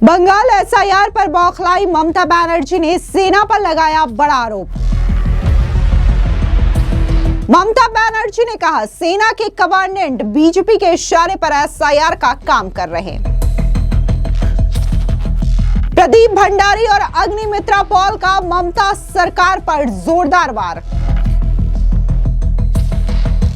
Bengal SIR पर बौखलाई ममता बनर्जी ने सेना पर लगाया बड़ा आरोप। ममता बनर्जी ने कहा, सेना के कमांडेंट बीजेपी के इशारे पर एसआईआर का काम कर रहे हैं। प्रदीप भंडारी और अग्निमित्रा पॉल का ममता सरकार पर जोरदार वार।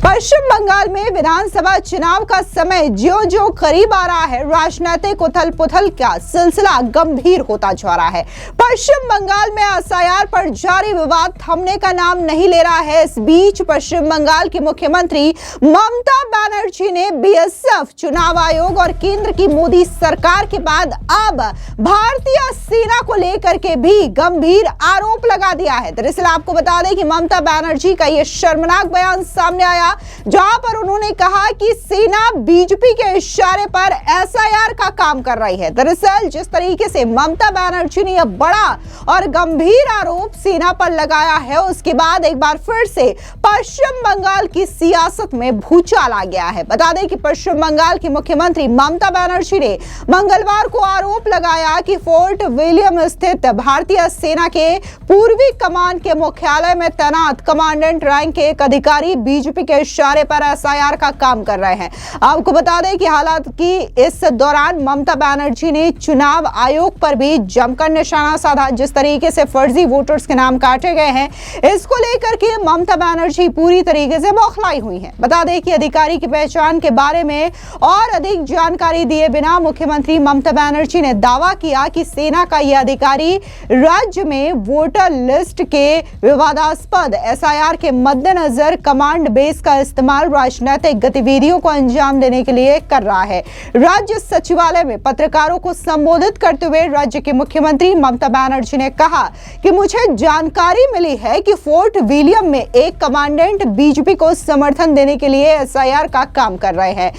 पश्चिम बंगाल में विधानसभा चुनाव का समय ज्यों-ज्यों करीब आ रहा है, राजनीतिक उथल-पुथल का सिलसिला गंभीर होता जा रहा है। पश्चिम बंगाल में एसआईआर पर जारी विवाद थमने का नाम नहीं ले रहा है। इस बीच पश्चिम बंगाल की मुख्यमंत्री ममता बनर्जी ने बीएसएफ, चुनाव आयोग और केंद्र की मोदी सरकार के बाद अब भारतीय सेना को लेकर के भी गंभीर आरोप लगा दिया है। दरअसल आपको बता दें कि ममता बनर्जी का यह शर्मनाक बयान सामने आया, जहां पर उन्होंने कहा कि सेना बीजेपी के इशारे पर एसआईआर का काम कर रही है। दरअसल जिस तरीके से ममता बनर्जी ने यह बड़ा और गंभीर आरोप सेना पर लगाया है, उसके बाद एक बार फिर से पश्चिम बंगाल की सियासत में भूचाल आ गया है। बता दें कि पश्चिम बंगाल की मुख्यमंत्री ममता बनर्जी ने मंगलवार को आरोप लगाया कि फोर्ट विलियम स्थित भारतीय सेना के पूर्वी कमान के मुख्यालय में तैनात कमांडेंट रैंक के एक अधिकारी बीजेपी के इशारे पर एसआईआर का काम कर रहे हैं। आपको बता दें कि हालांकि इस दौरान ममता बनर्जी ने चुनाव आयोग पर भी जमकर निशाना साधा। जिस तरीके से फर्जी वोटर्स के नाम काटे गए हैं, इसको लेकर के ममता बनर्जी पूरी तरीके से बौखलाई हुई हैं। बता दें कि अधिकारी की पहचान के बारे में और अधिक जानकारी दिए बिना मुख्यमंत्री ममता बनर्जी ने दावा किया कि सेना का यह अधिकारी राज्य में वोटर लिस्ट के विवादास्पद एसआईआर के मद्देनजर कमांड बेस का इस्तेमाल राजनीतिक गतिविधियों को अंजाम देने के लिए कर रहा है। राज्य सचिवालय में पत्रकारों को संबोधित करते हुए राज्य के मुख्यमंत्री ममता बनर्जी ने कहा कि मुझे जानकारी मिली है कि फोर्ट विलियम में एक कमांडेंट बीजेपी को समर्थन देने के लिए एसआईआर का काम कर रहे हैं।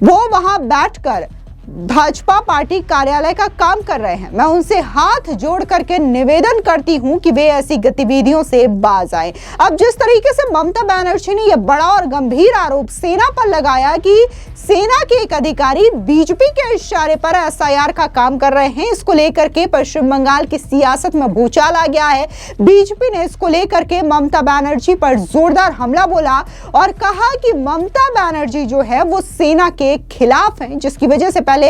वो वहां बैठकर भाजपा पार्टी कार्यालय का काम कर रहे हैं। मैं उनसे हाथ जोड़ करके निवेदन करती हूं कि वे ऐसी गतिविधियों से बाज आए। अब जिस तरीके से ममता बनर्जी ने यह बड़ा और गंभीर आरोप सेना पर लगाया कि सेना के एक अधिकारी बीजेपी के इशारे पर एसआईआर का काम कर रहे हैं, इसको लेकर के पश्चिम बंगाल की सियासत में भूचाल आ गया है। बीजेपी ने इसको लेकर के ममता बनर्जी पर जोरदार हमला बोला और कहा कि ममता बनर्जी जो है वो सेना के खिलाफ है, जिसकी वजह से पहले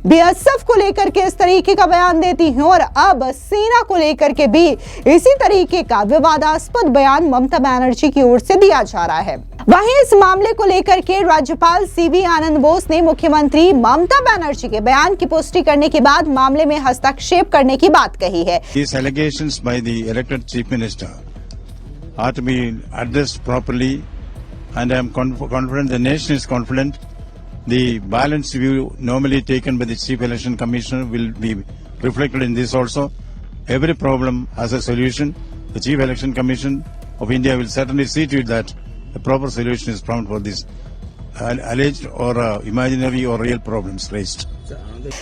बीएसएफ को लेकर के इस तरीके का बयान देती हैं और अब सेना को लेकर के भी इसी तरीके का विवादास्पद बयान ममता बनर्जी की ओर से दिया जा रहा है। वहीं इस मामले को लेकर के राज्यपाल सीवी आनंद बोस ने मुख्यमंत्री ममता बनर्जी के बयान की पुष्टि करने के बाद मामले में हस्तक्षेप करने की बात कही है। These allegations by the elected chief minister are to be addressed properly, and I am confident, the nation is confident. The balanced view normally taken by the Chief Election Commissioner will be reflected in this also. Every problem has a solution. The Chief Election Commission of India will certainly see to it that a proper solution is found for this alleged or imaginary or real problems raised.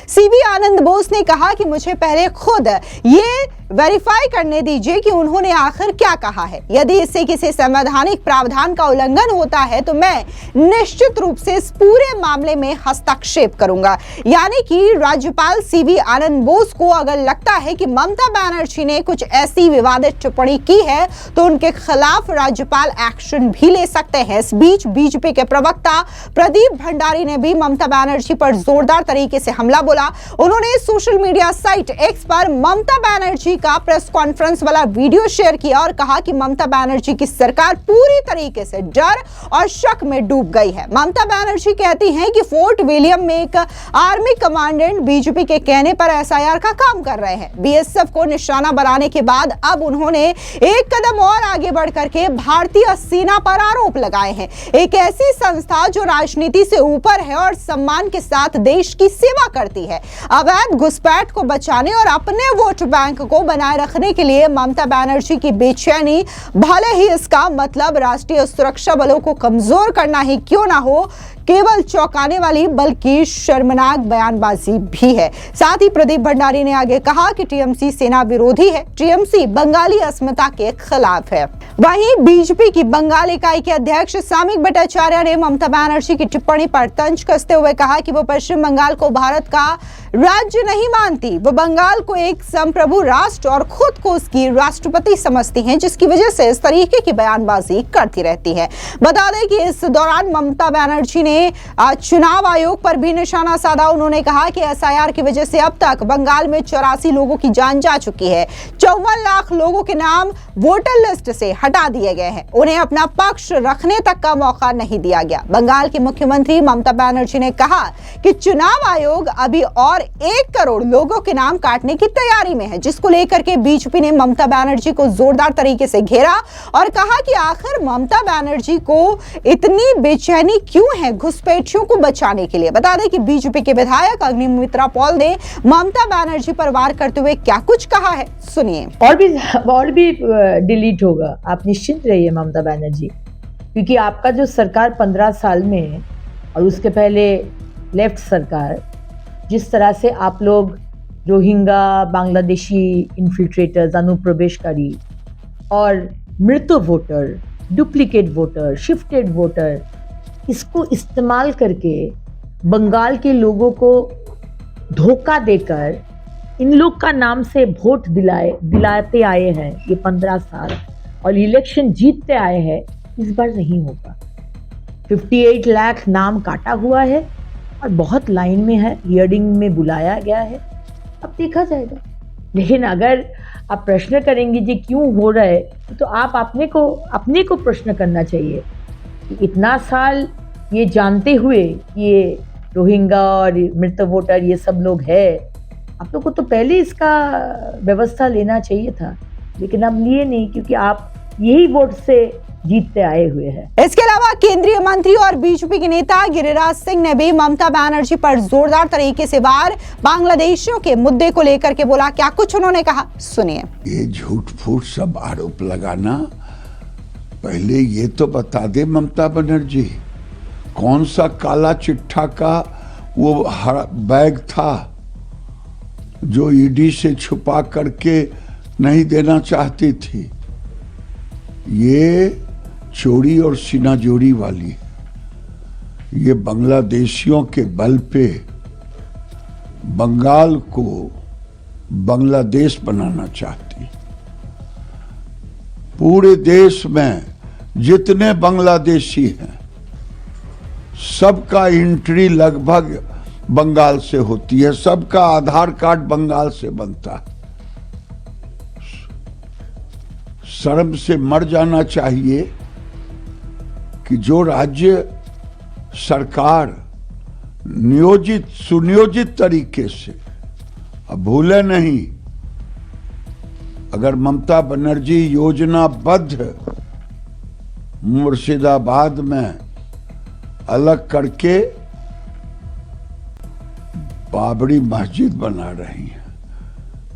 CV Anand Bose ने कहा कि मुझे पहले खुद ये verify करने दीजिए कि उन्होंने आखिर क्या कहा है। यदि इससे किसी संवैधानिक प्रावधान का उल्लंघन होता है तो मैं निश्चित रूप से इस पूरे मामले में हस्तक्षेप करूंगा। यानी कि राज्यपाल सीवी आनंद बोस को अगर लगता है कि ममता बनर्जी ने कुछ ऐसी विवादित टिप्पणी की है तो उनके खिलाफ राज्यपाल एक्शन भी ले सकते हैं। इस बीच बीजेपी के प्रवक्ता प्रदीप भंडारी ने भी ममता बनर्जी पर जोरदार तरीके से हमला बोला। उन्होंने सोशल मीडिया साइट एक्स पर ममता बनर्जी का प्रेस कॉन्फ्रेंस वाला वीडियो शेयर किया और कहा कि ममता बनर्जी की सरकार पूरी तरीके से डर और शक में डूब गई है। ममता बनर्जी कहती हैं कि फोर्ट विलियम में एक आर्मी कमांडेंट बीजेपी के कहने पर एसआईआर का काम कर रहे हैं। बीएसएफ को निशाना बनाने के बाद अब उन्होंने एक कदम और आगे बढ़ करके भारतीय सेना पर आरोप लगाए हैं। एक ऐसी संस्था जो राजनीति से ऊपर है और सम्मान के साथ देश की सेवा करती है। अवैध घुसपैठ को बचाने और अपने वोट बैंक को बनाए रखने के लिए ममता बनर्जी की बेचैनी, भले ही इसका मतलब राष्ट्रीय सुरक्षा बलों को कमजोर करना ही क्यों ना हो, केवल चौंकाने वाली बल्कि शर्मनाक बयानबाजी भी है। साथ ही प्रदीप भंडारी ने आगे कहा कि टीएमसी सेना विरोधी है, टीएमसी बंगाली अस्मिता के खिलाफ है। वहीं बीजेपी की बंगाल इकाई के अध्यक्ष सामिक भट्टाचार्य ने ममता बनर्जी की टिप्पणी पर तंज कसते हुए कहा कि वो पश्चिम बंगाल को भारत का राज्य नहीं मानती। वो बंगाल को एक संप्रभु राष्ट्र और खुद को उसकी राष्ट्रपति समझती हैं, जिसकी वजह से इस तरीके की बयानबाजी करती रहती है। बता दें कि इस दौरान ममता बनर्जी ने चुनाव आयोग पर भी निशाना साधा। उन्होंने कहा कि एसआईआर की वजह से अब तक बंगाल में 84 लोगों की जान जा चुकी है। 54 लाख लोगों के नाम वोटर लिस्ट से हटा दिए गए हैं। उन्हें अपना पक्ष रखने तक का मौका नहीं दिया गया। बंगाल की मुख्यमंत्री ममता बनर्जी ने कहा कि चुनाव आयोग अभी और 1 करोड़ लोगों के नाम काटने की तैयारी में है, जिसको लेकर के बीजेपी ने ममता बनर्जी को जोरदार तरीके से घेरा और कहा कि आखिर ममता बनर्जी को इतनी बेचैनी क्यों है घुसपैठियों को बचाने के लिए। बता दें कि बीजेपी के विधायक अग्निमित्रा पॉल ने ममता बनर्जी पर वार करते हुए क्या कुछ कहा है, सुनिए। और भी डिलीट होगा, आप निश्चिंत रहिए ममता बनर्जी, क्योंकि आपका जो सरकार 15 साल में और उसके पहले लेफ्ट सरकार, जिस तरह से आप लोग रोहिंगा, बांग्लादेशी इन्फिल्ट्रेटर्स, अनुप्रवेशकारी और मृत voter, duplicate voter, shifted voter, इसको इस्तेमाल करके बंगाल के लोगों को धोखा देकर इन लोग का नाम से वोट दिलाते आए हैं ये 15 साल और इलेक्शन जीतते आए हैं, इस बार नहीं होगा। 58 लाख नाम काटा हुआ है और बहुत लाइन में है, हियरिंग में बुलाया गया है, अब देखा जाएगा। लेकिन अगर आप प्रश्न करेंगे जी क्यों हो रहा है, तो आप अपने को प्रश्न करना चाहिए कि इतना साल ये जानते हुए ये रोहिंगा और मृत वोटर ये सब लोग है, आप लोग को तो पहले इसका व्यवस्था लेना चाहिए था, लेकिन अब लिए नहीं, क्योंकि आप यही वोट से जीतते आए हुए हैं। इसके अलावा केंद्रीय मंत्री और बीजेपी के नेता गिरिराज सिंह ने भी ममता बनर्जी पर जोरदार तरीके से वार बांग्लादेशियों के मुद्दे को लेकर के बोला। क्या कुछ उन्होंने कहा, सुनिए। ये झूठ फूट सब आरोप लगाना, पहले ये तो बता दे ममता बनर्जी, कौन सा काला चिट्ठा का वो बैग था जो ईडी से छुपा करके नहीं देना चाहती थी। ये चोरी और सीनाजोरी वाली, ये बांग्लादेशियों के बल पे बंगाल को बांग्लादेश बनाना चाहती। पूरे देश में जितने बांग्लादेशी हैं सबका एंट्री लगभग बंगाल से होती है, सबका आधार कार्ड बंगाल से बनता है। शर्म से मर जाना चाहिए कि जो राज्य सरकार सुनियोजित तरीके से, अब भूले नहीं, अगर ममता बनर्जी योजनाबद्ध मुर्शिदाबाद में अलग करके बाबरी मस्जिद बना रही है,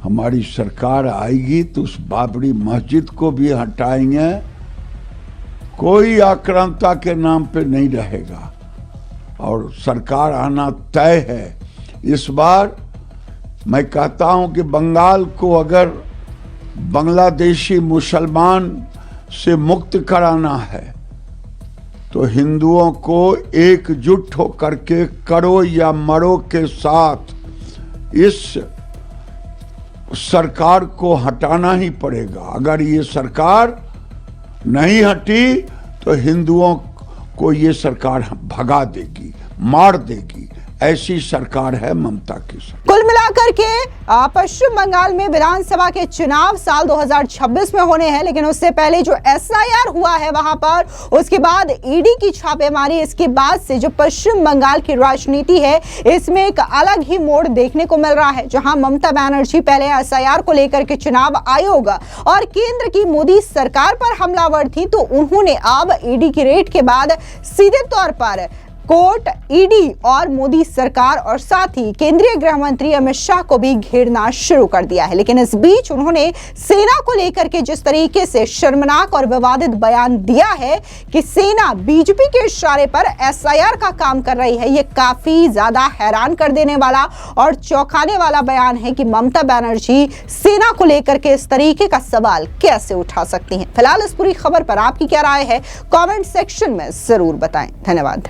हमारी सरकार आएगी तो उस बाबरी मस्जिद को भी हटाएंगे, कोई आक्रांता के नाम पे नहीं रहेगा और सरकार आना तय है। इस बार मैं कहता हूं कि बंगाल को अगर बांग्लादेशी मुसलमान से मुक्त कराना है तो हिंदुओं को एकजुट होकर के करो या मरो के साथ इस सरकार को हटाना ही पड़ेगा। अगर ये सरकार नहीं हटी तो हिंदुओं को ये सरकार भगा देगी, मार देगी। ऐसी सरकार है ममता की सरकार। कुल मिलाकर के पश्चिम बंगाल में विधानसभा के चुनाव साल 2026 में होने हैं, लेकिन उससे पहले जो एसआईआर हुआ है वहां पर, उसके बाद ईडी की छापेमारी, इसके बाद से जो पश्चिम बंगाल की राजनीति है इसमें एक अलग ही मोड़ देखने को मिल रहा है। जहां ममता बनर्जी पहले एसआईआर को लेकर के चुनाव आयोग और केंद्र की मोदी सरकार पर हमलावर थी, तो उन्होंने अब ईडी की रेड के बाद सीधे तौर पर कोर्ट, ईडी और मोदी सरकार और साथ ही केंद्रीय गृह मंत्री अमित शाह को भी घेरना शुरू कर दिया है। लेकिन इस बीच उन्होंने सेना को लेकर के जिस तरीके से शर्मनाक और विवादित बयान दिया है कि सेना बीजेपी के इशारे पर एसआईआर का काम कर रही है, ये काफी ज्यादा हैरान कर देने वाला और चौंकाने वाला बयान है कि ममता बनर्जी सेना को लेकर के इस तरीके का सवाल कैसे उठा सकती हैं। फिलहाल इस पूरी खबर पर आपकी क्या राय है, कमेंट सेक्शन में जरूर बताएं। धन्यवाद।